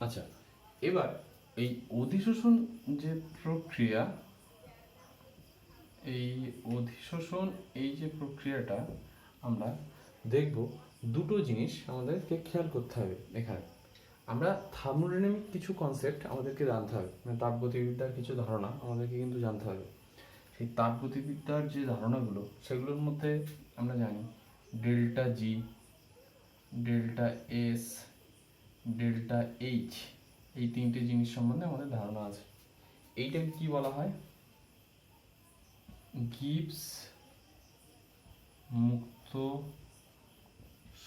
আচ্ছা, এবার এই অধিশোষণ যে প্রক্রিয়া, এই অধিশোষণ এই যে প্রক্রিয়াটা আমরা দেখব, দুটো জিনিস আমাদেরকে খেয়াল করতে হবে এখানে। আমরা থার্মোডাইনামিক কিছু কনসেপ্ট আমাদেরকে জানতে হবে, মানে তাপগতিবিদ্যার কিছু ধারণা আমাদেরকে কিন্তু জানতে হবে। সেই তাপগতিবিদ্যার যে ধারণাগুলো সেগুলোর মধ্যে আমরা জানি ডেল্টা জি, ডেল্টা এস, ডেল্টা এইচ, এই তিনটে জিনিস সম্বন্ধে আমাদের ধারণা আছে। এইটাকে কি বলা হয়? গিবস মুক্ত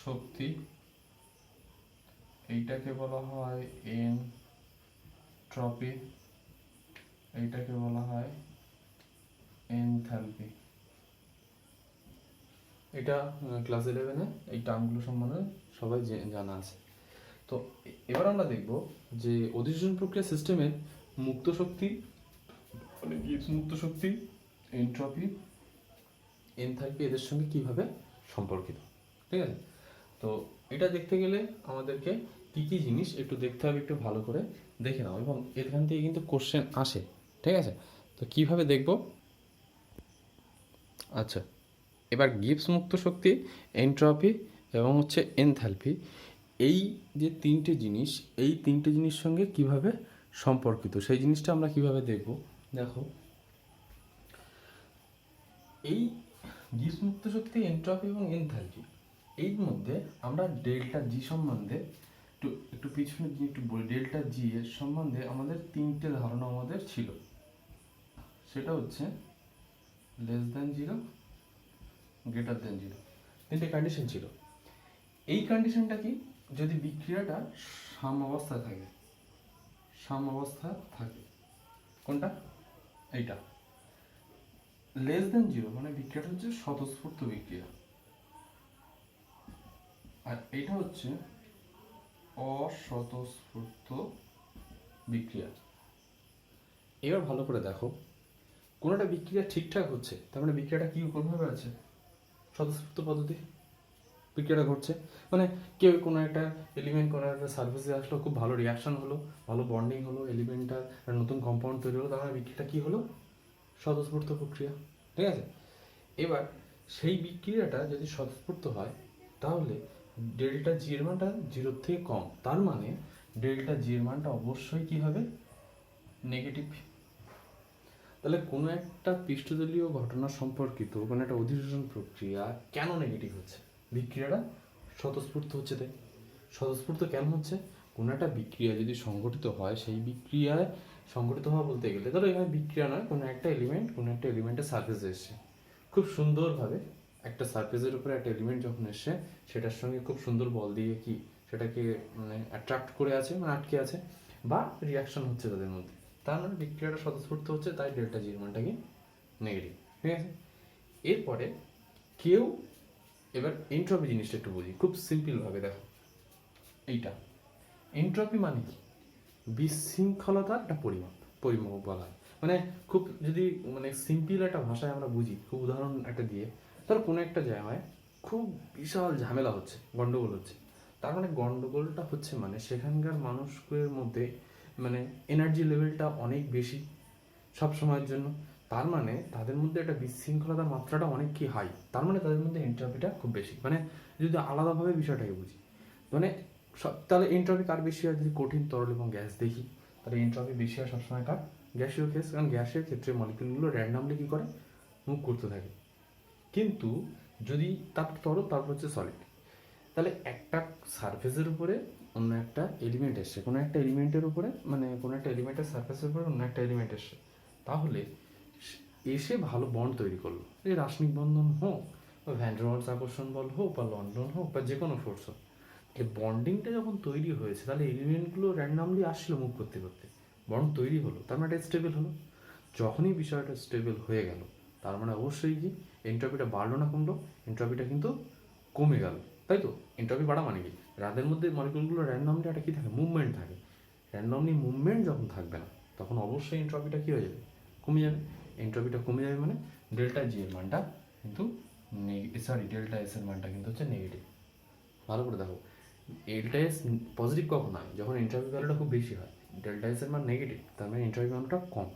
শক্তি, এইটাকে বলা হয় এনট্রপি, এইটাকে বলা হয় এনথালপি। এটা ক্লাস 11-এ এই টার্মগুলো সম্বন্ধে সবাই জানা আছে। তো এবার আমরা দেখব যে অধিশোষণ প্রক্রিয়া সিস্টেমের মুক্ত শক্তি, মানে গিবস মুক্ত শক্তি, এনট্রপি, এনথালপি এদের সঙ্গে কিভাবে সম্পর্কিত। ঠিক আছে? তো এটা দেখতে গেলে আমাদেরকে কি কি জিনিস একটু দেখতে হবে, একটু ভালো করে দেখে নাও, এবং এখান থেকে কিন্তু কোশ্চেন আসে। ঠিক আছে? তো কিভাবে দেখব? আচ্ছা, এবার গিবস মুক্ত শক্তি, এনট্রপি এবং হচ্ছে এনথালপি, এই যে তিনটে জিনিস, এই তিনটে জিনিস সঙ্গে কিভাবে সম্পর্কিত সেই জিনিসটা আমরা কিভাবে দেখব। দেখো, এই গিবস মুক্ত শক্তি, এনট্রপি এবং এনথালপি, এর মধ্যে আমরা ডেল্টা জি সম্বন্ধে একটু একটু পিছনে গিয়ে একটু বলি। ডেল্টা জি এর সম্বন্ধে আমাদের তিনটে ধারণা আমাদের ছিল। সেটা হচ্ছে less than zero, greater than zero, তিনটে কন্ডিশন ছিল। এই কন্ডিশনটা কি? যদি বিক্রিয়াটা সাম্যাবস্থায় থাকে, সাম্যাবস্থা থাকে, কোনটা? এইটা। লেস দ্যান জিরো মানে বিক্রিয়াটা হচ্ছে স্বতঃস্ফূর্ত বিক্রিয়া, আর এইটা হচ্ছে অস্বতঃস্ফূর্ত বিক্রিয়া। এবার ভালো করে দেখো, কোনো একটা বিক্রিয়া ঠিকঠাক হচ্ছে, তার মানে বিক্রিয়াটা কি কোনোভাবে আছে? স্বতঃস্ফূর্ত পদ্ধতি বিক্রিয়াটা ঘটছে। মানে কেউ কোনো একটা এলিমেন্ট, কোনো একটা সার্ফেসে আসলো, খুব ভালো রিয়াকশন হলো, ভালো বন্ডিং হলো, এলিমেন্টটার নতুন কম্পাউন্ড তৈরি হলো, তার মানে বিক্রিয়াটা কী হলো? স্বতঃস্ফূর্ত প্রক্রিয়া। ঠিক আছে? এবার সেই বিক্রিয়াটা যদি স্বতঃস্ফূর্ত হয়, তাহলে ডেল্টা জি এর মানটা জিরোর থেকে কম, তার মানে ডেল্টা জি এর মানটা অবশ্যই কী হবে? নেগেটিভ। তাহলে কোনো একটা পৃষ্ঠতলীয় ঘটনা সম্পর্কিত কোনো একটা অধিশোষণ প্রক্রিয়া কেন নেগেটিভ হচ্ছে? বিক্রিয়াটা স্বতঃস্ফূর্ত হচ্ছে তাই। স্বতঃস্ফূর্ত কেন হচ্ছে? কোনো একটা বিক্রিয়া যদি সংঘটিত হয়, সেই বিক্রিয়ায় সংঘটিত হওয়া বলতে গেলে, ধরো এখানে বিক্রিয়া নয়, কোনো একটা এলিমেন্ট কোনো একটা এলিমেন্টের সারফেসে এসছে, খুব সুন্দরভাবে একটা সারফেসের উপরে একটা এলিমেন্ট যখন এসছে, সেটার সঙ্গে খুব সুন্দর বল দিয়ে কি সেটাকে মানে অ্যাট্রাক্ট করে আছে, মানে আটকে আছে, বা রিয়াকশন হচ্ছে তাদের মধ্যে, তার মানে বিক্রিয়াটা স্বতঃস্ফূর্ত হচ্ছে, তাই ডেল্টা জির মানটা কি নেগেটিভ। ঠিক আছে? এরপরে কেউ, এবার এন্ট্রপি জিনিসটা একটু বুঝি খুব সিম্পলভাবে। দেখো, এইটা এন্ট্রপি মানে কি? বিশৃঙ্খলতার একটা পরিমাপ বলা হয়। মানে খুব যদি মানে সিম্পল একটা ভাষায় আমরা বুঝি, খুব উদাহরণ একটা দিয়ে, ধরো কোনো একটা জায়গায় খুব বিশাল ঝামেলা হচ্ছে, গন্ডগোল হচ্ছে, তার মানে গন্ডগোলটা হচ্ছে মানে সেখানকার মানুষের মধ্যে মানে এনার্জি লেভেলটা অনেক বেশি সব সময়ের জন্য, তার মানে তাদের মধ্যে একটা বিশৃঙ্খলতার মাত্রাটা অনেক কি হাই, তার মানে তাদের মধ্যে এন্ট্রপিটা খুব বেশি। মানে যদি আলাদাভাবে বিষয়টাকে বুঝি, মানে তাহলে এন্ট্রপি কার বেশি হয়? যদি কঠিন, তরল এবং গ্যাস দেখি, তাহলে এন্ট্রপি বেশি হয় সবসময় কার? গ্যাসীয় কেস, কারণ গ্যাসের ক্ষেত্রে মলিকুলগুলো র্যান্ডামলি কী করে? মুভ করতে থাকে। কিন্তু যদি তারপর তরল, তারপর হচ্ছে সলিড, তাহলে একটা সারফেসের উপরে অন্য একটা এলিমেন্ট এসছে, কোনো একটা এলিমেন্টের উপরে, মানে কোনো একটা এলিমেন্টের সারফেসের উপরে অন্য একটা এলিমেন্ট এসছে, তাহলে এসে ভালো বন্ড তৈরি করলো, এই রাসায়নিক বন্ধন হোক, বা ভ্যান ডের ওয়ালস আকর্ষণ বল হোক, বা লন্ডন হোক, বা যে কোনো ফোর্স হোক, এই বন্ডিংটা যখন তৈরি হয়েছে, তাহলে এলিমেন্টগুলো র্যান্ডামলি আসলো মুভ করতে করতে, বন্ড তৈরি হলো, তার মানে এটা স্টেবল হলো। যখনই বিষয়টা স্টেবল হয়ে গেল, তার মানে অবশ্যই কি এন্ট্রপিটা বাড়লো না কমলো? এন্ট্রপিটা কিন্তু কমে গেল, তাই তো? এন্ট্রপি বাড়া মানে কি? রাদের মধ্যে মলিকুলগুলো র্যান্ডামলি একটা কী থাকে? মুভমেন্ট থাকে। র্যান্ডামলি মুভমেন্ট যখন থাকবে না, তখন অবশ্যই এন্ট্রপিটা কী হয়ে যাবে? কমে যাবে। এন্ট্রপিটা কমে যাবে মানে ডেল্টা জি এর মানটা কিন্তু ডেল্টা এস এর মানটা কিন্তু হচ্ছে নেগেটিভ। ভালো করে দেখো, ডেল্টা এস পজিটিভ কখন হয়? যখন এন্ট্রপি ভ্যালুটা খুব বেশি হয়। ডেল্টা এস এর মান নেগেটিভ, তার মানে এন্ট্রপি মানটা কম।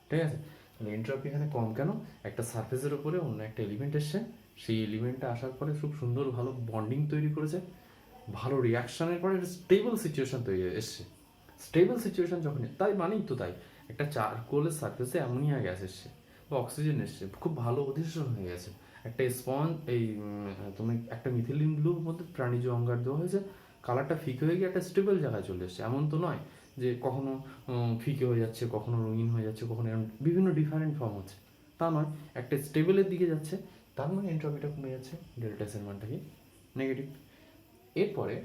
ঠিক আছে, তাহলে এন্ট্রপি এখানে কম কেন? একটা সারফেসের উপরে অন্য একটা এলিমেন্ট এসছে, সেই এলিমেন্টটা আসার পরে খুব সুন্দর ভালো বন্ডিং তৈরি করেছে, ভালো রিয়াকশনের পরে স্টেবল সিচুয়েশন তৈরি এসছে। স্টেবল সিচুয়েশন যখন, তাই মানেই তো তাই, একটা চারকোলের সারফেসে অ্যামোনিয়া গ্যাস এসছে বা অক্সিজেন এসছে, খুব ভালো অধিশোষণ হয়ে গেছে। একটা স্পঞ্জ এই তুমি একটা মিথিলিন ব্লুর মধ্যে প্রাণীজ অঙ্গার দেওয়া হয়েছে, কালারটা ফিকে হয়ে গিয়ে একটা স্টেবল জায়গায় চলে এসছে। এমন তো নয় যে কখনো ফিকে হয়ে যাচ্ছে, কখনো রঙিন হয়ে যাচ্ছে, কখনো বিভিন্ন ডিফারেন্ট ফর্ম হচ্ছে, তা নয়, একটা স্টেবলের দিকে যাচ্ছে, তার মানে এন্ট্রপিটা কমে যাচ্ছে, ডেল্টা এস এর মানটা কি নেগেটিভ। এরপরে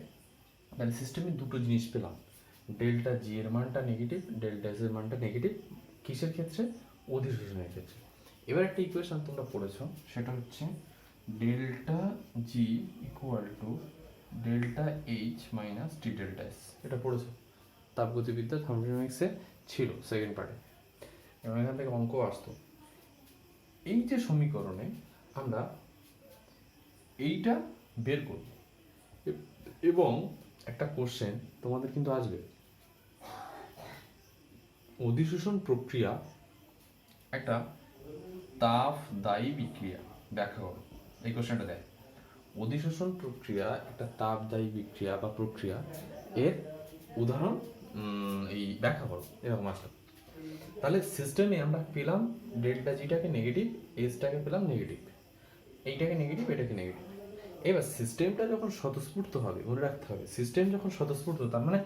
মানে সিস্টেমে দুটো জিনিস পেলাম, ডেল্টা জি এর মানটা নেগেটিভ, ডেল্টা এস এর মানটা নেগেটিভ। কিসের ক্ষেত্রে? অধিশোষণের ক্ষেত্রে। এবার একটা ইকুয়েশন তোমরা পড়েছ, সেটা হচ্ছে delta G equal to delta H minus T delta S. এটা পড়েছো তাপগতিবিদ্যা থার্মোডাইনামিক্সে ছিল সেকেন্ড পার্টে, এবং এখান থেকে অঙ্ক আসতো। এই যে সমীকরণে আমরা এইটা বের করব, এবং একটা কোশ্চেন তোমাদের কিন্তু আসবে, অধিশোষণ প্রক্রিয়া একটা তাপদায়ী বিক্রিয়া, ব্যাখ্যা করো। এই কোশ্চেনটা দেয়, অধিশোষণ প্রক্রিয়া একটা তাপদায়ী বিক্রিয়া বা প্রক্রিয়া, এর উদাহরণ এই ব্যাখ্যা করো, এরকম আসলো। তাহলে সিস্টেমে আমরা পেলাম ডেল্টা জিটাকে নেগেটিভ, এসটাকে পেলাম নেগেটিভ, এইটাকে নেগেটিভ, এটাকে নেগেটিভ। এবার সিস্টেমটা যখন স্বতঃস্ফূর্ত হবে, মনে রাখতে হবে সিস্টেম যখন স্বতঃস্ফূর্ত, তার মানে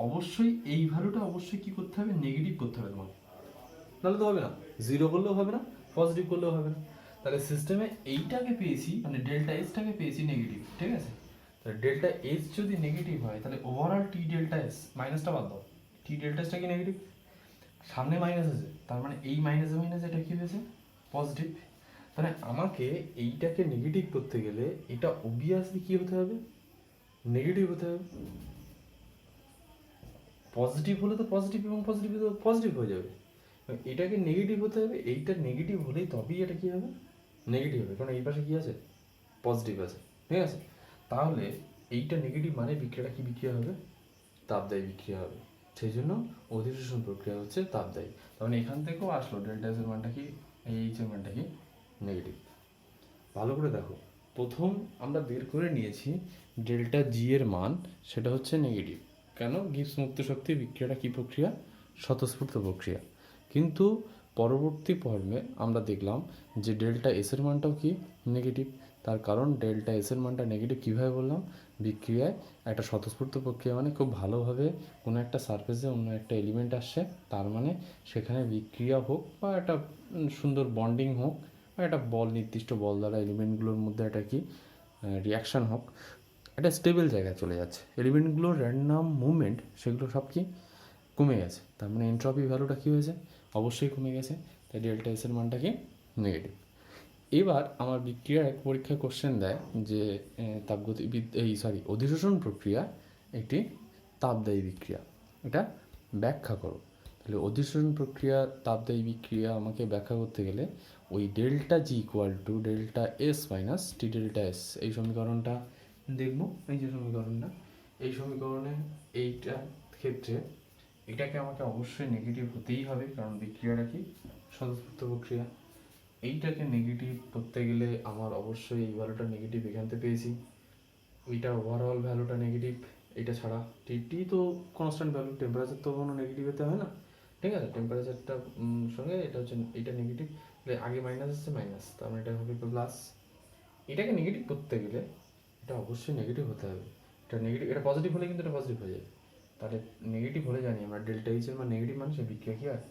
অবশ্যই এই ভ্যালুটা অবশ্যই কি করতে হবে? নেগেটিভ করতে হবে তোমাকে, নাহলে তো হবে না। জিরো করলেও হবে না, পজিটিভ করলেও হবে না। তাহলে সিস্টেমে এইটাকে পেয়েছি, মানে ডেল্টা এসটাকে পেয়েছি নেগেটিভ, ঠিক আছে? তাহলে ডেল্টা এস যদি নেগেটিভ হয়, তাহলে ওভারঅল টি ডেল্টা এস, মাইনাসটা বাদ দাও, টি ডেল্টা এসটা কি নেগেটিভ, সামনে মাইনাস আছে, তার মানে এই মাইনাসে মাইনাসে এটা কি হয়েছে? পজিটিভ। তাহলে আমাকে এইটাকে নেগেটিভ করতে গেলে এটা অবভিয়াসলি কি হতে হবে? নেগেটিভ হতে হবে। পজিটিভ হলে তো পজিটিভ, এবং পজিটিভ তো পজিটিভ হয়ে যাবে। এটাকে নেগেটিভ হতে হবে, এইটা নেগেটিভ হলেই তবেই এটা কি হবে? নেগেটিভ হবে, কারণ এই পাশে কি আছে? পজিটিভ আছে, ঠিক আছে? তাহলে এইটা নেগেটিভ মানে বিক্রিয়াটা কি বিক্রিয়া হবে? তাপদায়ী বিক্রিয়া হবে। সেই জন্য অধিশোষণ প্রক্রিয়া হচ্ছে তাপদায়ী। তার মানে এখান থেকেও আসলো ডেল্টা এস এর মানটা কি, এইচ এর মানটা কি নেগেটিভ। ভালো করে দেখো, প্রথম আমরা বের করে নিয়েছি ডেল্টা জি এর মান, সেটা হচ্ছে নেগেটিভ। কেন? গিবস মুক্ত শক্তি বিক্রিয়াটা কি প্রক্রিয়া? স্বতঃস্ফূর্ত প্রক্রিয়া। কিন্তু পরবর্তী পর্বে আমরা দেখলাম যে ডেল্টা এস এর মানটাও কি নেগেটিভ। তার কারণ ডেল্টা এস এর মানটা নেগেটিভ কীভাবে বললাম? বিক্রিয়ায় একটা স্বতঃস্ফূর্ত প্রক্রিয়া মানে খুব ভালোভাবে কোনো একটা সারফেসে অন্য একটা এলিমেন্ট আসছে, তার মানে সেখানে বিক্রিয়া হোক বা একটা সুন্দর বন্ডিং হোক, বা একটা বল, নির্দিষ্ট বল দ্বারা এলিমেন্টগুলোর মধ্যে একটা কি রিয়াকশান হোক, একটা স্টেবল জায়গায় চলে যাচ্ছে, এলিমেন্টগুলোর র্যান্ডাম মুভমেন্ট সেগুলো সব কি কমে গেছে, তার মানে এন্ট্রপি ভ্যালুটা কী হয়েছে? অবশ্যই কমে গেছে, তাই ডেল্টা এস এর মানটা কি নেগেটিভ। এবার আমার বিক্রিয়ার এক পরীক্ষা কোশ্চেন দেয় যে অধিশোষণ প্রক্রিয়া একটি তাপদায়ী বিক্রিয়া, এটা ব্যাখ্যা করো। তাহলে অধিশোষণ প্রক্রিয়া তাপদায়ী বিক্রিয়া আমাকে ব্যাখ্যা করতে গেলে ওই delta G equal to delta S minus T delta S, এই সমীকরণটা দেখব। এই যে সমীকরণটা, এই সমীকরণে এইটার ক্ষেত্রে এটাকে আমাকে অবশ্যই নেগেটিভ হতেই হবে, কারণ বিক্রিয়াটা কি স্বতঃস্ফূর্ত প্রক্রিয়া। এইটাকে নেগেটিভ করতে গেলে আমার অবশ্যই এই ভ্যালুটা নেগেটিভ এখান থেকে পেয়েছি, ওইটা ওভারঅল ভ্যালুটা নেগেটিভ, এটা ছাড়া টি তো কনস্ট্যান্ট ভ্যালু, টেম্পারেচার তো কোনো নেগেটিভ হতে হয় না, ঠিক আছে? টেম্পারেচারটা সঙ্গে এটা হচ্ছে, এটা নেগেটিভ, আগে মাইনাস আসছে মাইনাস, তার মানে এটা হবে প্লাস। এটাকে নেগেটিভ করতে গেলে এটা অবশ্যই নেগেটিভ হতে হবে, এটা নেগেটিভ, এটা পজিটিভ হলে কিন্তু এটা পজিটিভ হয়ে যাবে। তাহলে নেগেটিভ হলে জানি আমরা ডেল্টা এইচ এর মান নেগেটিভ, মানে সে বিক্রিয়া কি হয়?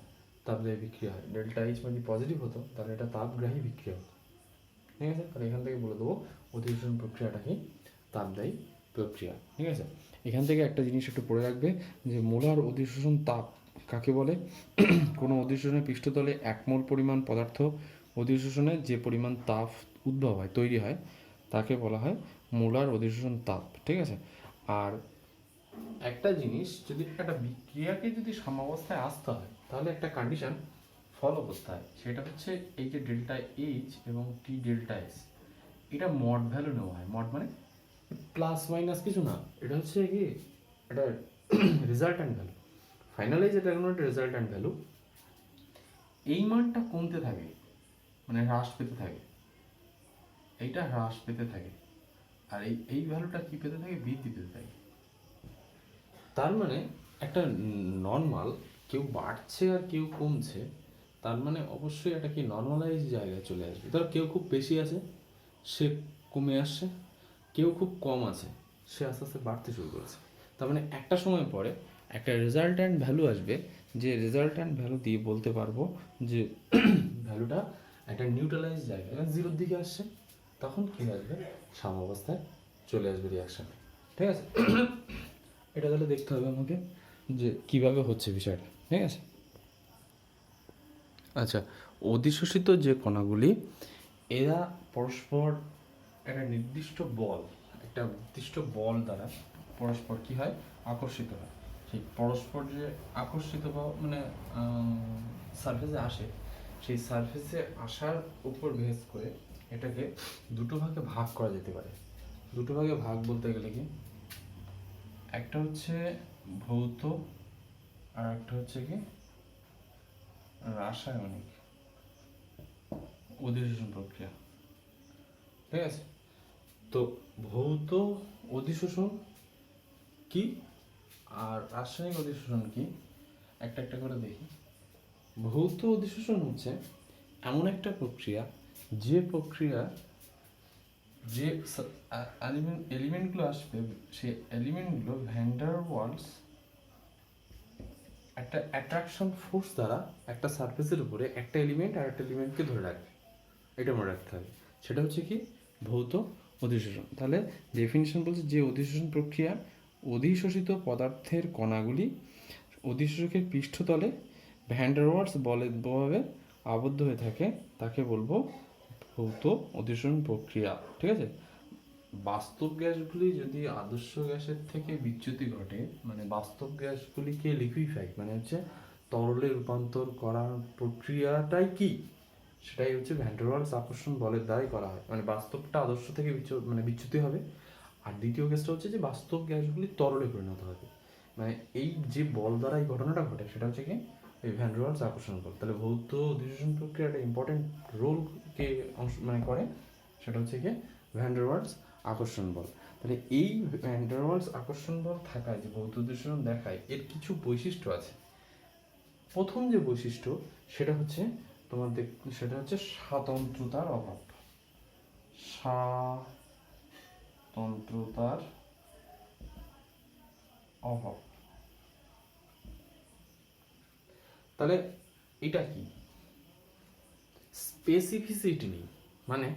তাপদায়ী বিক্রিয়া হয়। ডেল্টা এইচ মানে পজিটিভ হতো, তাহলে এটা তাপগ্রাহী বিক্রিয়া হতো, ঠিক আছে? তাহলে এখান থেকে বলে দেবো অধিশোষণ প্রক্রিয়াটা কি তাপদায়ী প্রক্রিয়া, ঠিক আছে? এখান থেকে একটা জিনিস একটু পড়ে রাখবে যে মোলার অধিশোষণ তাপ কাকে বলে? কোনো অধিশোষণের পৃষ্ঠতলে 1 মোল পরিমাণ পদার্থ অধিশোষণে যে পরিমাণ তাপ উদ্ভব হয়, তৈরি হয়, তাকে বলা হয় মোলার অধিশোষণ তাপ, ঠিক আছে? আর একটা জিনিস, যদি একটা বিক্রিয়াকে যদি সাম্যাবস্থায় আসতে হয়, তাহলে একটা কন্ডিশন ফলো করতে হয়, সেটা হচ্ছে এই যে ডেল্টা এইচ এবং টি ডেল্টা এস, এটা মড ভ্যালু নেওয়া হয়। মড মানে প্লাস মাইনাস কিছু না, এটা হচ্ছে কি, এটা রেজাল্ট্যান্ট ভ্যালু। ফাইনালি যেটা কোনো একটা রেজাল্ট্যান্ট ভ্যালু, এই মানটা কমতে থাকে, মানে হ্রাস পেতে থাকে, এইটা হ্রাস পেতে থাকে, আর এই ভ্যালুটা কি পেতে থাকে, বৃদ্ধি পেতে থাকে। তার মানে একটা নর্মাল, কেউ বাড়ছে আর কেউ কমছে, তার মানে অবশ্যই এটা কি নর্মালাইজ জায়গায় চলে আসবে। ধরো কেউ খুব বেশি আছে, সে কমে আসছে, কেউ খুব কম আছে, সে আস্তে আস্তে বাড়তে শুরু করেছে। তার মানে একটা সময় পরে একটা রেজাল্ট্যান্ট ভ্যালু আসবে, যে রেজাল্ট্যান্ট ভ্যালু দিয়ে বলতে পারবো যে ভ্যালুটা একটা নিউট্রালাইজ জায়গায় জিরোর দিকে আসছে, তখন কী আসবে, সাম্যাবস্থায় চলে আসবে রিয়াকশান। ঠিক আছে, এটা তাহলে দেখতে হবে আমাকে যে কীভাবে হচ্ছে বিষয়টা। ঠিক আছে, আচ্ছা, অধিশোষিত যে কণাগুলি, এরা পরস্পর একটা নির্দিষ্ট বল দ্বারা পরস্পর কি হয়, আকর্ষিত হয়। সেই পরস্পর যে আকর্ষিত বা মানে সারফেসে আসে, সেই সারফেসে আসার উপর বেস করে এটাকে দুটো ভাগে ভাগ করা যেতে পারে। দুটো ভাগে ভাগ বলতে গেলে কি, একটা হচ্ছে ভৌত আর একটা হচ্ছে কি রাসায়নিক অধিশোষণ প্রক্রিয়া। ঠিক আছে, তো ভৌত অধিশোষণ কি আর রাসায়নিক অধিশোষণ কি, একটা একটা করে দেখি। ভৌত অধিশোষণ হচ্ছে এমন একটা প্রক্রিয়া, যে প্রক্রিয়া যে এলিমেন্টগুলো আসবে, সেই এলিমেন্টগুলো ভ্যান ডার ওয়ালস একটা অ্যাট্রাকশন ফোর্স দ্বারা একটা সারফেসের উপরে একটা এলিমেন্ট আর একটা এলিমেন্টকে ধরে রাখবে, এটা মনে রাখতে হবে। সেটা হচ্ছে কি ভৌত অধিশোষণ। তাহলে ডেফিনিশন বলছে, যে অধিশোষণ প্রক্রিয়া অধিশোষিত পদার্থের কণাগুলি অধিশোষকের পৃষ্ঠতলে ভ্যান ডার ওয়ালস বলের প্রভাবে আবদ্ধ হয়ে থাকে, তাকে বলবো ভৌত অধিশোষণ প্রক্রিয়া। ঠিক আছে, বাস্তব গ্যাসগুলি যদি আদর্শ গ্যাসের থেকে বিচ্যুতি ঘটে, মানে বাস্তব গ্যাসগুলিকে লিকুইফাই মানে হচ্ছে তরলে রূপান্তর করার প্রক্রিয়াটাই কি, সেটাই হচ্ছে ভ্যান ডার ওয়ালস আকর্ষণ বলের দ্বারাই করা হয়। মানে বাস্তবটা আদর্শ থেকে বিচ্যুতি হবে, আর দ্বিতীয় কেসটা হচ্ছে যে বাস্তব গ্যাসগুলি তরলে পরিণত হবে। মানে এই যে বল দ্বারা এই ঘটনাটা ঘটে, সেটা হচ্ছে কি এই ভ্যান ডার ওয়ালস আকর্ষণ বল। তাহলে ভৌত অধিশোষণ প্রক্রিয়া একটা ইম্পর্টেন্ট রোল কে মানে করে, সেটা হচ্ছে কি ভ্যান ডার ওয়ালস আকর্ষণ বল। তাহলে এই ভ্যান ডার ওয়ালস আকর্ষণ বল থাকায় যে ভৌত অধিশোষণ দেখায়, এর কিছু বৈশিষ্ট্য আছে। প্রথম যে বৈশিষ্ট্য সেটা হচ্ছে সেটা হচ্ছে স্বাতন্ত্রতার অভাব। স্বাতন্ত্রতার অভাব। তাহলে এটা কি, স্পেসিফিসিটি নেই। মানে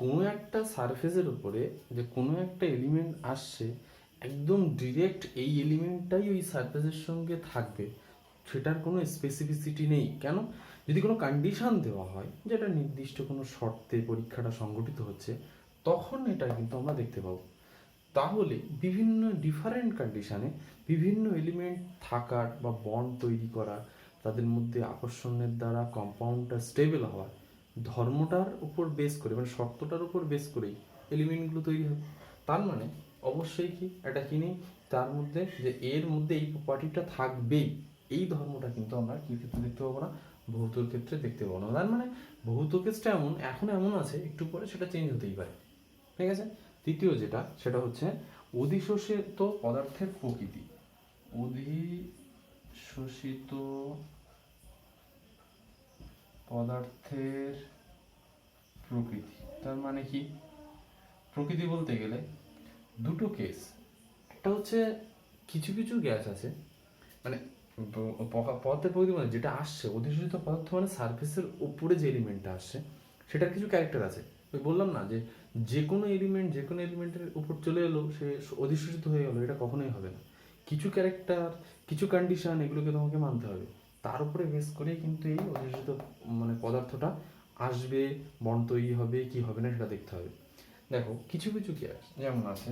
কোনো একটা সারফেসের উপরে যে কোনো একটা এলিমেন্ট আসছে, একদম ডিরেক্ট এই এলিমেন্টটাই ওই সারফেসের সঙ্গে থাকবে, সেটার কোনো স্পেসিফিসিটি নেই। কেন, যদি কোনো কন্ডিশন দেওয়া হয়, যেটা নির্দিষ্ট কোনো শর্তে পরীক্ষাটা সংগঠিত হচ্ছে, তখন এটা কিন্তু আমরা দেখতে পাবো। তাহলে বিভিন্ন ডিফারেন্ট কন্ডিশনে বিভিন্ন এলিমেন্ট থাকার বা বন্ড তৈরি করার, তাদের মধ্যে আকর্ষণের দ্বারা কম্পাউন্ডটা স্টেবল হওয়ার ধর্মটার উপর বেস করে, মানে শর্তটার উপর বেস করেই এলিমেন্টগুলো তৈরি হবে। তার মানে অবশ্যই কি এটা কি নেই, তার মধ্যে যে এর মধ্যে এই প্রপার্টিটা থাকবেই, এই ধর্মটা কিন্তু আমরা কি ক্ষেত্রে দেখতে পাবো না, ভৌতর ক্ষেত্রে দেখতে পাবো না। তার মানে ভৌত কেসটা এখন এমন আছে, একটু পরে সেটা চেঞ্জ হতেই পারে। ঠিক আছে, তৃতীয় যেটা সেটা হচ্ছে অধিশোষিত পদার্থের প্রকৃতি। অধিশোষিত পদার্থের প্রকৃতি, তার মানে কি, প্রকৃতি বলতে গেলে দুটো কেস। একটা হচ্ছে কিছু কিছু গ্যাস আছে, মানে পদার্থের প্রকৃতি মানে যেটা আসছে, অধিশোষিত পদার্থ মানে সারফেসের উপরে যে এলিমেন্টটা আসছে, সেটার কিছু ক্যারেক্টার আছে। ওই বললাম না যে যে কোনো এলিমেন্টের উপর চলে এলো, সে অধিশোষিত হয়ে গেলো, এটা কখনোই হবে না। কিছু ক্যারেক্টার, কিছু কন্ডিশন, এগুলোকে তোমাকে মানতে হবে। তার উপরে বেস করেই কিন্তু এই অধিশোষিত মানে পদার্থটা আসবে, বন্ড তৈরি হবে কি হবে না সেটা দেখতে হবে। দেখো কিছু কিছু গ্যাস যেমন আছে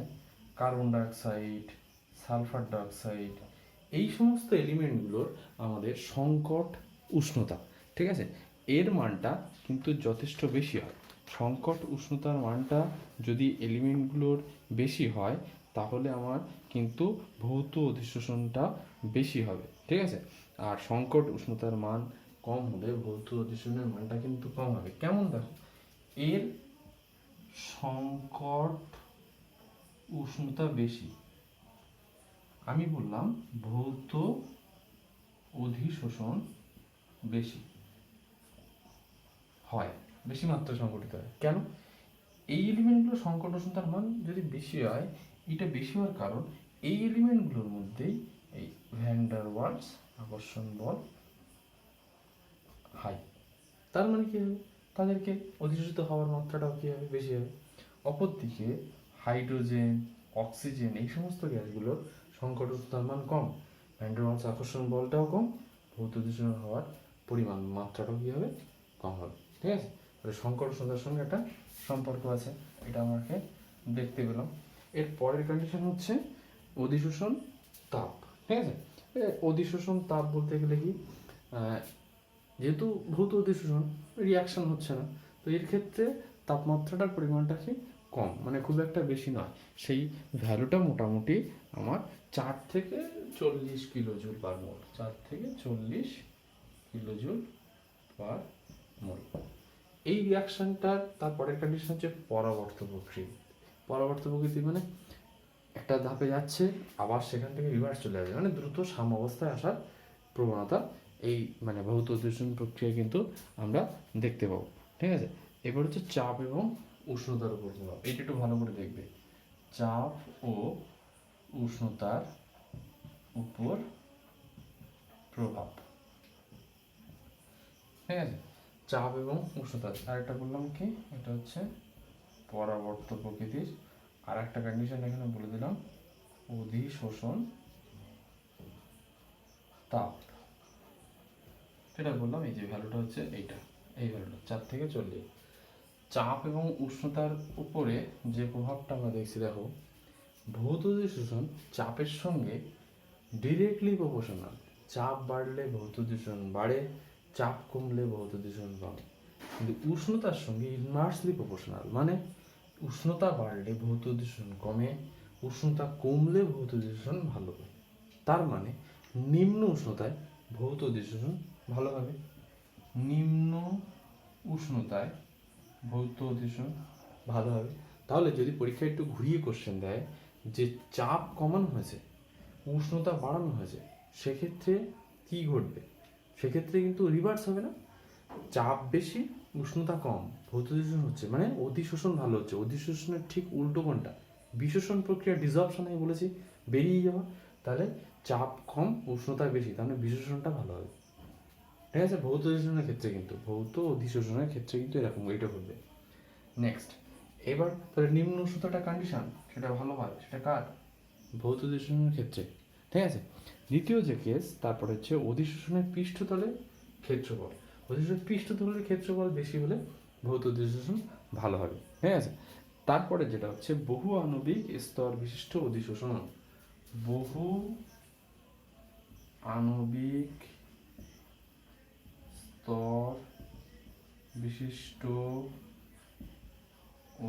কার্বন ডাইঅক্সাইড, সালফার ডাইঅক্সাইড, এই সমস্ত এলিমেন্টগুলোর আমাদের সংকট উষ্ণতা, ঠিক আছে, এর মানটা কিন্তু যথেষ্ট বেশি হয়। সংকট উষ্ণতার মানটা যদি এলিমেন্টগুলোর বেশি হয় তাহলে আমার কিন্তু ভৌত অধিশোষণটা বেশি হবে, ঠিক আছে। আর সংকট উষ্ণতার মান কম হলে ভৌত অধিশোষণের মানটা কিন্তু কম হবে। কেমন দেখো, এর সংকট উষ্ণতা বেশি, আমি বললাম ভৌত অধিশোষণ বেশি হয়, বেশি মাত্রায় সংঘটিত হয়। কেন? এই এলিমেন্টগুলো সংকট উষ্ণতার মান যদি বেশি হয়, এটা বেশি হওয়ার কারণ এই এলিমেন্টগুলোর মধ্যেই এই ভ্যান ডার ওয়ালস আকর্ষণ বল হাই। তার মানে কি হবে, তাদেরকে অধিশোষিত হওয়ার মাত্রাটাও কি হবে, বেশি হবে। অপরদিকে হাইড্রোজেন, অক্সিজেন এই সমস্ত গ্যাসগুলোর সংকট উষ্ণতার মান কম, ভ্যান ডার ওয়ালস আকর্ষণ বলটাও কম, ভৌত অধিশোষণ হওয়ার পরিমাণ মাত্রাটাও কি হবে, কম হবে, ঠিক আছে। তাহলে সংকট উষ্ণতার সঙ্গে একটা সম্পর্ক আছে, এটা আমাকে দেখতে পেলাম। এর পরের কন্ডিশন হচ্ছে অধিশোষণ তাপ, ঠিক আছে। অধিশোষণ তাপ বলতে গেলে কি, যেহেতু ভৌত অধিশোষণ রিয়াকশন হচ্ছে না, তো এর ক্ষেত্রে তাপমাত্রাটার পরিমাণটা কি কম, মানে খুব একটা বেশি নয়, সেই ভ্যালুটা মোটামুটি আমার 4 থেকে 40 কিলোজুল পার মোল, 4 থেকে 40 কিলোজুল পার মোল। এই রিয়াকশনটার তারপরের কন্ডিশন হচ্ছে পরাবর্ত প্রকৃতি। পরাবর্ত প্রকৃতি মানে একটা ধাপে যাচ্ছে, আবার সেখান থেকে রিভার্স চলে আসবে, মানে দ্রুত সাম্যাবস্থায় আসার প্রবণতা এই মানে ভৌত অধিশোষণ প্রক্রিয়া কিন্তু আমরা দেখতে পাবো, ঠিক আছে। এবার হচ্ছে চাপ এবং উষ্ণতার উপর প্রভাব, এটা একটু ভালো করে দেখবে। চাপ ও উষ্ণতার উপর প্রভাব, ঠিক আছে। চাপ এবং উষ্ণতা, আর একটা বললাম কি, এটা হচ্ছে পরাবর্ত প্রকৃতির। আর একটা কন্ডিশন এখানে বলে দিলাম, অধিশোষণ তাপ, সেটা বললাম। এই যে ভ্যালুটা হচ্ছে এইটা, এই ভ্যালুটা 4 থেকে 40। চাপ এবং উষ্ণতার উপরে যে প্রভাবটা আমরা দেখছি, দেখো ভৌত অধিশোষণ চাপের সঙ্গে ডিরেক্টলি প্রপোর্শনাল। চাপ বাড়লে ভৌত অধিশোষণ বাড়ে, চাপ কমলে ভৌত অধিশোষণ কমে। কিন্তু উষ্ণতার সঙ্গে ইনভার্সলি প্রপোর্শনাল, মানে উষ্ণতা বাড়লে ভৌত অধিশোষণ কমে, উষ্ণতা কমলে ভৌত অধিশোষণ ভালো হয়। তার মানে নিম্ন উষ্ণতায় ভৌত অধিশোষণ ভালো হবে, নিম্ন উষ্ণতায় ভৌত অধিশোষণ ভালো হবে। তাহলে যদি পরীক্ষায় একটু ঘুরিয়ে কোশ্চেন দেয় যে চাপ কমানো হয়েছে, উষ্ণতা বাড়ানো হয়েছে, সেক্ষেত্রে কি ঘটবে? সেক্ষেত্রে কিন্তু রিভার্স হবে না, চাপ বেশি উষ্ণতা কম, ভৌত অধিশোষণ হচ্ছে, মানে অধিশোষণ ভালো হচ্ছে। অধিশোষণের ঠিক উল্টো কোনটা, বিশোষণ প্রক্রিয়া, ডিসঅর্পশন আমি বলেছি, বেরিয়ে যাওয়া। তাহলে চাপ কম উষ্ণতা বেশি, তাহলে বিশোষণটা ভালো হবে, ঠিক আছে। ভৌত অধিশোষণের ক্ষেত্রে কিন্তু, ভৌত অধিশোষণের ক্ষেত্রে কিন্তু এরকম এইটা ঘটবে। নেক্সট, এবার তাহলে নিম্ন উষ্ণতাটা কন্ডিশন, সেটা ভালো হয়, সেটা কার, ভৌত অধিশোষণের ক্ষেত্রে, ঠিক আছে। দ্বিতীয় যে কেস, তারপরে হচ্ছে অধিশোষণের পৃষ্ঠতলে ক্ষেত্রফল। অধিশোষণের পৃষ্ঠতলের ক্ষেত্রফল বেশি হলে ভৌত অধিশোষণ ভালো হবে, ঠিক আছে। তারপরে যেটা হচ্ছে বহু আণবিক স্তর বিশিষ্ট অধিশোষণ। বহু আণবিক স্তর বিশিষ্ট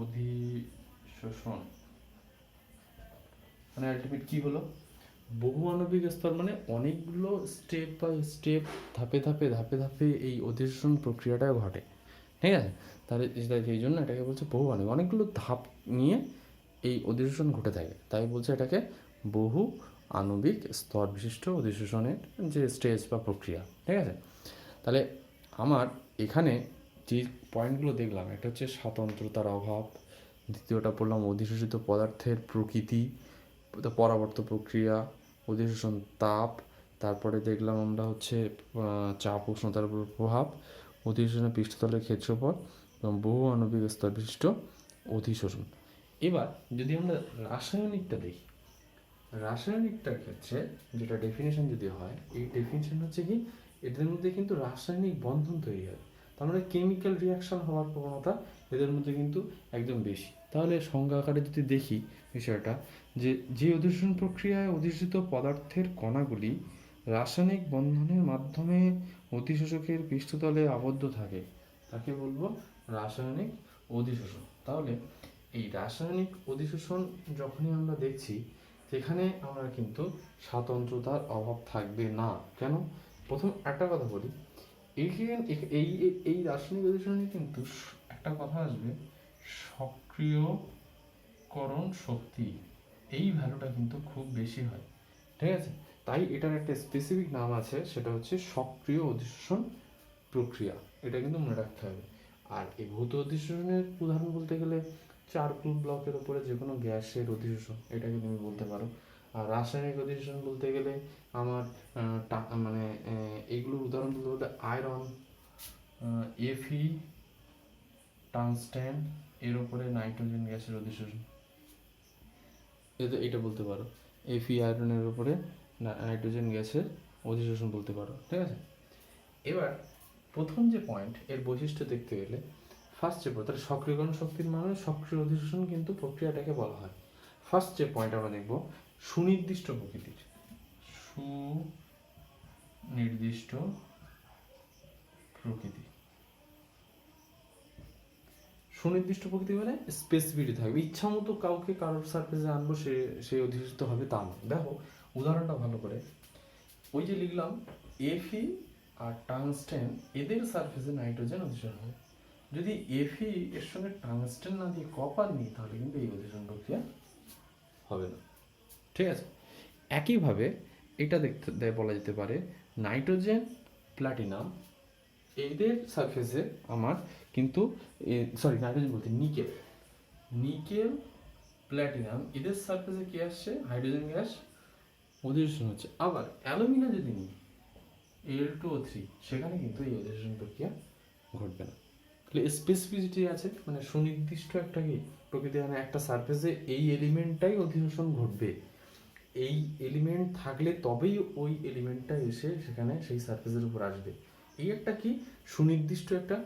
অধিশোষণ মানে আলটিমেট কি হলো, বহু আণবিক স্তর মানে অনেকগুলো স্টেপ বাই স্টেপ, ধাপে ধাপে ধাপে ধাপে এই অধিশোষণ প্রক্রিয়াটা ঘটে, ঠিক আছে। তাহলে এই জন্য এটাকে বলছে বহু আণবিক, অনেকগুলো ধাপ নিয়ে এই অধিশোষণ ঘটে থাকে, তাই বলছে এটাকে বহু আণবিক স্তর বিশিষ্ট অধিশোষণের যে স্টেজ বা প্রক্রিয়া, ঠিক আছে। তাহলে আমার এখানে যে পয়েন্টগুলো দেখলাম, একটা হচ্ছে স্বতন্ত্রতার অভাব, দ্বিতীয়টা পড়লাম অধিশোষিত পদার্থের প্রকৃতি, পরাবর্ত প্রক্রিয়া, অধিশোষণ তাপ, তারপরে দেখলাম আমরা হচ্ছে চাপ উষ্ণতার উপর প্রভাব, অধিশোষণের পৃষ্ঠতলের ক্ষেত্রফল এবং বহু আণবিক স্তর বিশিষ্ট অধিশোষণ। এবার যদি আমরা রাসায়নিকটা দেখি, রাসায়নিকটার ক্ষেত্রে যেটা ডেফিনেশন যদি হয়, এই ডেফিনেশন হচ্ছে কি, এদের মধ্যে কিন্তু রাসায়নিক বন্ধন তৈরি হয়, তার মানে কেমিক্যাল রিয়াকশন হওয়ার প্রবণতা এদের মধ্যে কিন্তু একদম বেশি। তাহলে সংজ্ঞা আকারে যদি দেখি বিষয়টা, যে অধিশোষণ প্রক্রিয়ায় অধিশোষিত পদার্থের কণাগুলি রাসায়নিক বন্ধনের মাধ্যমে অধিশোষকের পৃষ্ঠতলে আবদ্ধ থাকে, তাকে বলবো রাসায়নিক অধিশোষণ। তাহলে এই রাসায়নিক অধিশোষণ যখনই আমরা দেখছি সেখানে আমরা কিন্তু স্বাতন্ত্রতার অভাব থাকবে না। কেন? প্রথম একটা কথা বলি, এই এই রাসায়নিক অধিশোষণে কিন্তু একটা কথা আসবে, সক্রিয়করণ শক্তি, এই ভ্যালুটা কিন্তু খুব বেশি হয়। ঠিক আছে, তাই এটার একটা স্পেসিফিক নাম আছে, সেটা হচ্ছে সক্রিয় অধিশোষণ প্রক্রিয়া। এটা কিন্তু মনে রাখতে হবে। আর এই ভৌত অধিশোষণের উদাহরণ বলতে গেলে চারকোল ব্লকের উপরে যে কোনো গ্যাসের অধিশোষণ, এটাকে তুমি বলতে পারো। আর রাসায়নিক অধিশোষণ বলতে গেলে আমার মানে এইগুলোর উদাহরণ বলতে বলতে আয়রন, এফি, টাংস্টেন, এর উপরে নাইট্রোজেন গ্যাসের অধিশোষণ, এটা বলতে পারো। এফি আয়রনের উপরে নাইট্রোজেন গ্যাসের অধিশোষণ বলতে পারো। ঠিক আছে, এবার প্রথম যে পয়েন্ট, এর বৈশিষ্ট্য দেখতে গেলে ফার্স্ট যে তাহলে সক্রিয়করণ শক্তির মানে সক্রিয় অধিশোষণ কিন্তু প্রক্রিয়াটাকে বলা হয়। ফার্স্ট যে পয়েন্ট আমরা দেখব, সুনির্দিষ্ট প্রকৃতির। সুনির্দিষ্ট প্রকৃতি, সুনির্দিষ্ট প্রকৃতি মানে স্পেসিফিটি থাকবে, ইচ্ছা মতো কাউকে কারোর সার্ফেসে আনবো সে অধিষ্ঠিত হবে তা না। দেখো উদাহরণটা ভালো করে, ওই যে লিখলাম এফি আর টাংস্টেন, এদের সার্ফেসে নাইট্রোজেন অধিশোষণ হয়। যদি এফি এর সঙ্গে টাংস্টেন না দিয়ে কপার নিই, তাহলে কিন্তু এই অধিশোষণ প্রক্রিয়া হবে না। ঠিক আছে, একইভাবে এটা দেখতে বলা যেতে পারে নাইট্রোজেন, প্লাটিনাম, এদের সারফেসে আমার কিন্তু নাইট্রোজেন বলতে নিকেল, প্ল্যাটিনাম, এদের সারফেসে কি আসছে, হাইড্রোজেন গ্যাস অধিশোষণ হচ্ছে। আবার অ্যালুমিনা যদি নিই Al2O3, সেখানে কিন্তু এই অধিশোষণ প্রক্রিয়া ঘটবে না। তাহলে স্পেসিফিসিটি আছে, মানে সুনির্দিষ্ট একটা কি প্রকৃতি, মানে একটা সারফেসে এই এলিমেন্টটাই অধিশোষণ ঘটবে, এই এলিমেন্ট থাকলে তবেই ওই এলিমেন্টটা এসে সেখানে সেই সারফেসের উপর আসবে। এই একটা কি সুনির্দিষ্ট একটা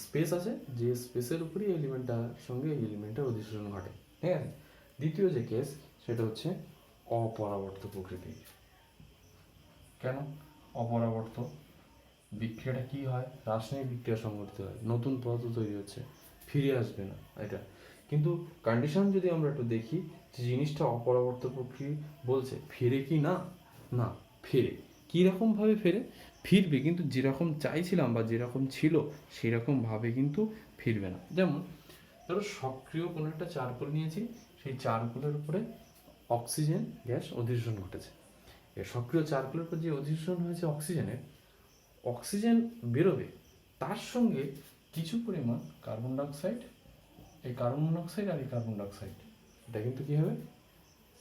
স্পেস আছে, যে স্পেসের উপরই এলিমেন্টটার সঙ্গে এই এলিমেন্টের অধিশোষণ ঘটে। ঠিক আছে, দ্বিতীয় যে কেস সেটা হচ্ছে অপরাবর্ত প্রকৃতির। কেন অপরাবর্ত? বিক্রিয়াটা কি হয়, রাসায়নিক বিক্রিয়া সংঘটিত হয়, নতুন পদার্থ তৈরি হচ্ছে, ফিরে আসবে না এটা। কিন্তু কন্ডিশন যদি আমরা একটু দেখি, যে জিনিসটা অপরাবর্ত প্রক্রিয়া বলছে, ফিরে কি না? না, ফিরে। কীরকম ভাবে ফিরে? ফিরবে, কিন্তু যেরকম চাইছিলাম বা যেরকম ছিল সেরকম ভাবে কিন্তু ফিরবে না। যেমন ধরো সক্রিয় কোনো একটা চারকোল নিয়েছি, সেই চারকোলের উপরে অক্সিজেন গ্যাস অধিশোষণ ঘটেছে। এই সক্রিয় চারকোলের উপর যে অধিশোষণ হয়েছে অক্সিজেনের, অক্সিজেন বেরোবে, তার সঙ্গে কিছু পরিমাণ কার্বন ডাইঅক্সাইড, এই কার্বন মনোক্সাইড আর এই কার্বন ডাইঅক্সাইড, এটা কিন্তু কী হবে,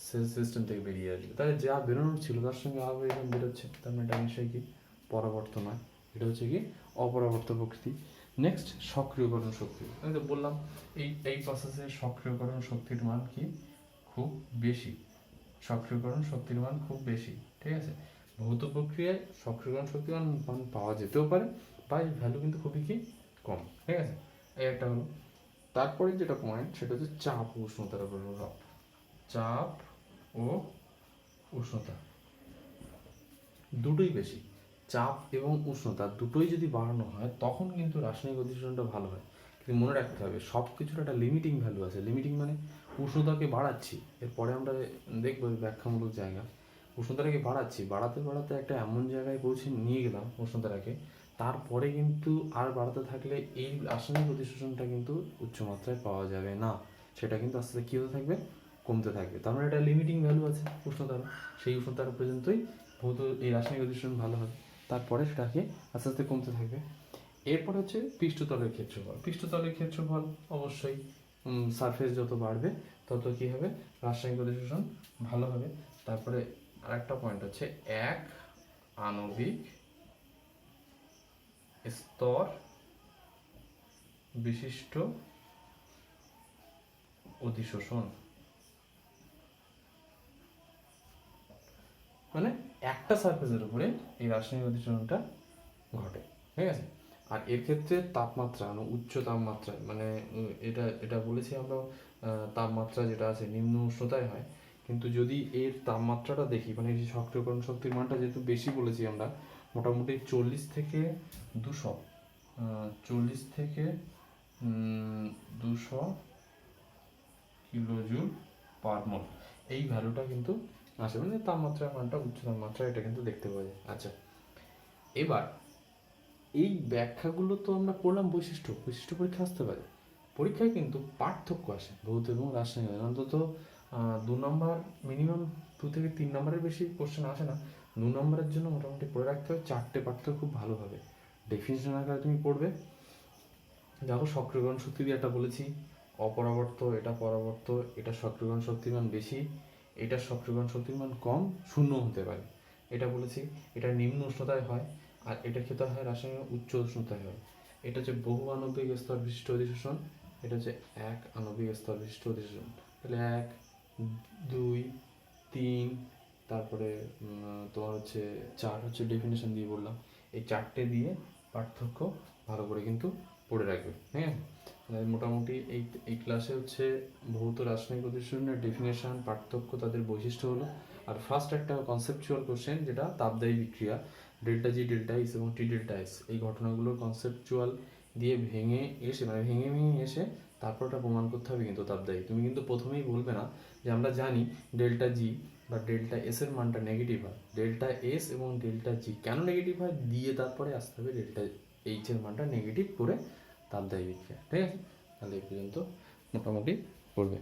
সেল সিস্টেম থেকে বেরিয়ে আসবে। তাহলে যা বেরোনোর ছিল তার সঙ্গে আবার এরকম বেরোচ্ছে, তার মানে এটা নিশ্চয়ই কি পরাবর্ত নয়, এটা হচ্ছে কি অপরাবর্ত প্রকৃতি। নেক্সট সক্রিয়করণ শক্তি, আমি তো বললাম এই প্রসেসে সক্রিয়করণ শক্তির মান কি খুব বেশি, সক্রিয়করণ শক্তির মান খুব বেশি। ঠিক আছে, ভৌত প্রক্রিয়ায় সক্রিয়করণ শক্তির মান পাওয়া যেতেও পারে, বা এই ভ্যালু কিন্তু খুবই কি কম। ঠিক আছে, এই একটা হলো। তারপরে যেটা পয়েন্ট, সেটা হচ্ছে চাপ ও উষ্ণতার উপর প্রভাব। চাপ ও উষ্ণতা দুটোই বেশি, চাপ এবং উষ্ণতা দুটোই যদি বাড়ানো হয় তখন কিন্তু রাসায়নিক অধিশোষণটা ভালো হয়। কিন্তু মনে রাখতে হবে সব কিছুর একটা লিমিটিং ভ্যালু আছে। লিমিটিং মানে উষ্ণতাকে বাড়াচ্ছি, এরপরে আমরা দেখবো ব্যাখ্যামূলক জায়গা, উষ্ণতাটাকে বাড়াতে বাড়াতে একটা এমন জায়গায় পৌঁছে নিয়ে গেলাম উষ্ণতাটাকে, তারপরে কিন্তু আর বাড়াতে থাকলে এই রাসায়নিক অধিশোষণটা কিন্তু উচ্চমাত্রায় পাওয়া যাবে না, সেটা কিন্তু আস্তে আস্তে কী হতে থাকবে, কমতে থাকবে। তার মানে একটা লিমিটিং ভ্যালু আছে উষ্ণতার, সেই উষ্ণতার পর্যন্তই ভৌত এই রাসায়নিক অধিশোষণ ভালো হবে, তারপরে সেটাকে আস্তে আস্তে কমতে থাকবে। এরপর হচ্ছে পৃষ্ঠতলের ক্ষেত্রফল। পৃষ্ঠতলের ক্ষেত্রফল অবশ্যই সারফেস যত বাড়বে তত কী হবে, রাসায়নিক অধিশোষণ ভালো হবে। তারপরে আরেকটা পয়েন্ট হচ্ছে এক আণবিক স্তর বিশিষ্ট অধিশোষণ, মানে একটা সারফেসের উপরে এই রাসায়নিক অধিশোষণটা ঘটে। ঠিক আছে, আর এর ক্ষেত্রে তাপমাত্রা মানে উচ্চ তাপমাত্রায়, মানে এটা বলেছি আমরা, তাপমাত্রা যেটা আছে নিম্ন উষ্ণতায় হয়, কিন্তু যদি এর তাপমাত্রাটা দেখি, মানে এই যে সক্রিয়করণ শক্তির মানটা যেহেতু বেশি বলেছি আমরা, মোটামুটি 40 থেকে 200, 40 থেকে 200 কিলোজুল পার মোল, এই ভ্যালুটা কিন্তু আসে, মানে তাপমাত্রার মানটা, উচ্চ তাপমাত্রা, এটা কিন্তু দেখতে পাওয়া যায়। আচ্ছা, এবার এই ব্যাখ্যাগুলো তো আমরা করলাম, বৈশিষ্ট্য পরীক্ষা আসতে পারে। পরীক্ষায় কিন্তু পার্থক্য আসে ভৌত এবং রাসায়নিক, অন্তত 2 নম্বর, মিনিমাম 2 থেকে 3 নম্বরের বেশি কোশ্চেন আসে না। 2 নম্বরের জন্য মোটামুটি পড়ে রাখতে হবে 4টে পার্থক্য খুব ভালোভাবে। ডেফিনিশন আকারে তুমি পড়বে। দেখো, সক্রিয়করণ শক্তি দিয়ে একটা বলেছি, অপরাবর্ত, এটা পরাবর্ত, এটা সক্রিয়করণ শক্তির মান বেশি, এটা সক্রিয়করণ শক্তির মান কম, শূন্য হতে পারে, এটা বলেছি। এটা নিম্ন উষ্ণতায় হয়, আর এটা ক্ষেত্রে হয় রাসায়নিক উচ্চ উষ্ণতায় হয়। এটা হচ্ছে বহু আণবিক স্তর বিশিষ্ট অধিশোষণ, এটা হচ্ছে এক আণবিক স্তর বিশিষ্ট অধিশোষণ। তাহলে 1, 2, 3, তারপরে তোমার হচ্ছে 4 হচ্ছে ডেফিনেশন দিয়ে বললাম। এই 4টে দিয়ে পার্থক্য ভালো করে কিন্তু পড়ে রাখবে। হ্যাঁ, মোটামুটি এই ক্লাসে হচ্ছে ভৌত রাসায়নিক অধিশোষণের ডেফিনেশন, পার্থক্য, তাদের বৈশিষ্ট্য হলো। আর ফার্স্ট একটা কনসেপচুয়াল কোশ্চেন, যেটা তাপদায়ী বিক্রিয়া, ডেল্টা জি, ডেল্টা এস এবং টি ডেল্টা এস, এই ঘটনাগুলোর কনসেপচুয়াল দিয়ে ভেঙে এসে, মানে ভেঙে এসে তারপর ওটা প্রমাণ করতে হবে কিন্তু তাপদায়ী। তুমি কিন্তু প্রথমেই বলবে না যে আমরা জানি ডেল্টা জি বা ডেল্টা এস এর মানটা নেগেটিভ হয়, ডেল্টা এস এবং ডেল্টা জি কেন নেগেটিভ হয় দিয়ে তারপরে আসতে হবে ডেল্টা এইচ এর মানটা নেগেটিভ করে তাপদায়ী বিক্রিয়া। ঠিক আছে, তাহলে এই পর্যন্ত মোটামুটি পড়বে।